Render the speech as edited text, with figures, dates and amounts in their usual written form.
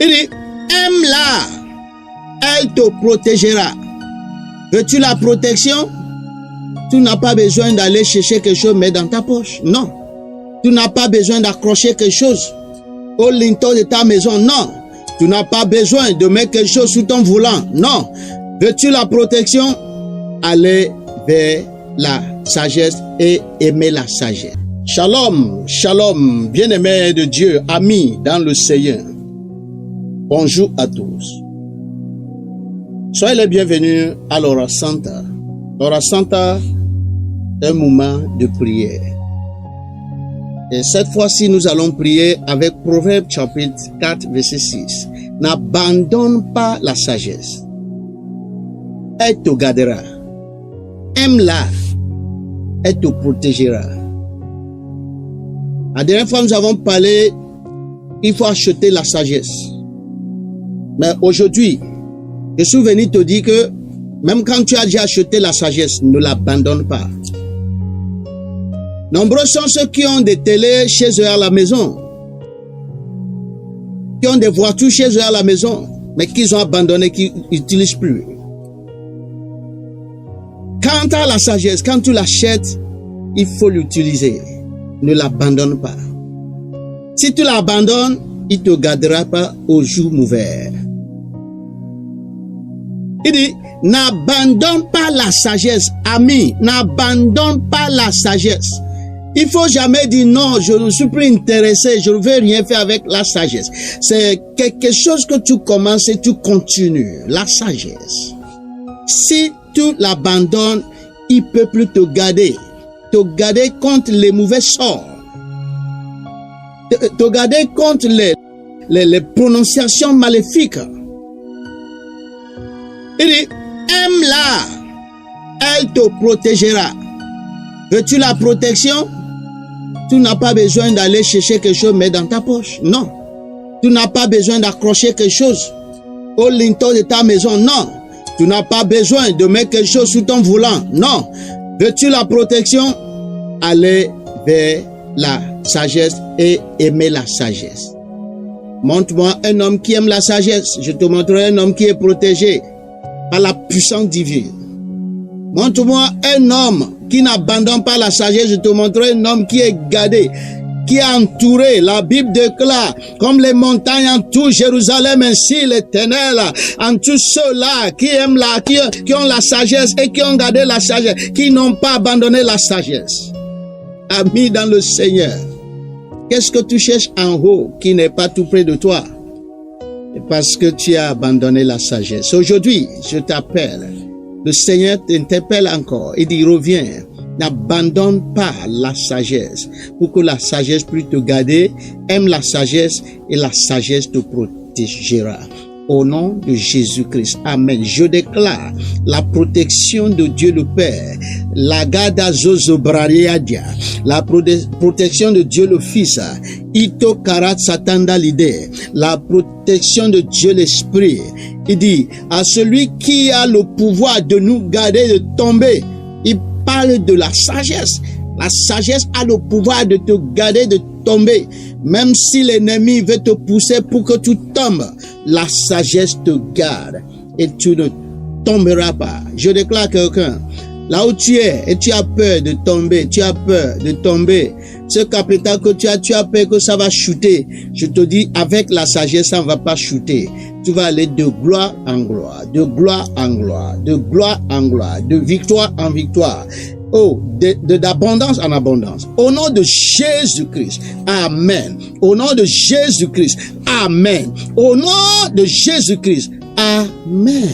Il dit, aime-la, elle te protégera. Veux-tu la protection? Tu n'as pas besoin d'aller chercher quelque chose, mais dans ta poche. Non. Tu n'as pas besoin d'accrocher quelque chose au linteau de ta maison. Non. Tu n'as pas besoin de mettre quelque chose sous ton volant. Non. Veux-tu la protection? Allez vers la sagesse et aimer la sagesse. Shalom, shalom, bien-aimés de Dieu, amis dans le Seigneur. Bonjour à tous. Soyez les bienvenus à l'Hora Santa. L'Hora Santa est un moment de prière. Et cette fois-ci, nous allons prier avec Proverbe chapitre 4, verset 6. N'abandonne pas la sagesse. Elle te gardera. Aime-la. Elle te protégera. La dernière fois, nous avons parlé, il faut acheter la sagesse. Mais aujourd'hui, je suis venu te dire que même quand tu as déjà acheté la sagesse, ne l'abandonne pas. Nombreux sont ceux qui ont des télés chez eux à la maison, qui ont des voitures chez eux à la maison, mais qu'ils ont abandonné, qu'ils n'utilisent plus. Quant à la sagesse, quand tu l'achètes, il faut l'utiliser. Ne l'abandonne pas. Si tu l'abandonnes, il ne te gardera pas au jour mauvais. Il dit, n'abandonne pas la sagesse, ami, n'abandonne pas la sagesse. Il faut jamais dire non, je ne suis plus intéressé, je ne veux rien faire avec la sagesse. C'est quelque chose que tu commences et tu continues, la sagesse. Si tu l'abandonnes, il ne peut plus te garder contre les mauvais sorts, te garder contre les prononciations maléfiques. Il dit, aime-la, elle te protégera. Veux-tu la protection? Tu n'as pas besoin d'aller chercher quelque chose, mais dans ta poche. Non. Tu n'as pas besoin d'accrocher quelque chose au linteau de ta maison. Non. Tu n'as pas besoin de mettre quelque chose sous ton volant. Non. Veux-tu la protection? Allez vers la sagesse et aimer la sagesse. Montre-moi un homme qui aime la sagesse. Je te montrerai un homme qui est protégé par la puissance divine. Montre-moi un homme qui n'abandonne pas la sagesse. Je te montrerai un homme qui est gardé, qui est entouré. La Bible déclare, comme les montagnes entourent Jérusalem, ainsi l'Éternel entoure ceux-là qui aiment qui ont la sagesse et qui ont gardé la sagesse, qui n'ont pas abandonné la sagesse. Amis dans le Seigneur, qu'est-ce que tu cherches en haut qui n'est pas tout près de toi? C'est parce que tu as abandonné la sagesse. Aujourd'hui, je t'appelle. Le Seigneur t'interpelle encore. Il dit, reviens. N'abandonne pas la sagesse pour que la sagesse puisse te garder. Aime la sagesse et la sagesse te protégera. Au nom de Jésus-Christ. Amen. Je déclare la protection de Dieu le Père, la garda zozobrariadia, la protection de Dieu le Fils, ito karat satanda l'idée, la protection de Dieu l'Esprit. Il dit, à celui qui a le pouvoir de nous garder de tomber, il parle de la sagesse. La sagesse a le pouvoir de te garder de tomber. Même si l'ennemi veut te pousser pour que tu tombes, la sagesse te garde et tu ne tomberas pas. Je déclare quelqu'un, là où tu es et tu as peur de tomber, ce capital que tu as peur que ça va chuter. Je te dis, avec la sagesse, ça ne va pas chuter. Tu vas aller de gloire en gloire, de gloire en gloire, de gloire en gloire, de victoire en victoire. Oh, d'abondance en abondance. Au nom de Jésus-Christ. Amen. Au nom de Jésus-Christ. Amen. Au nom de Jésus-Christ. Amen.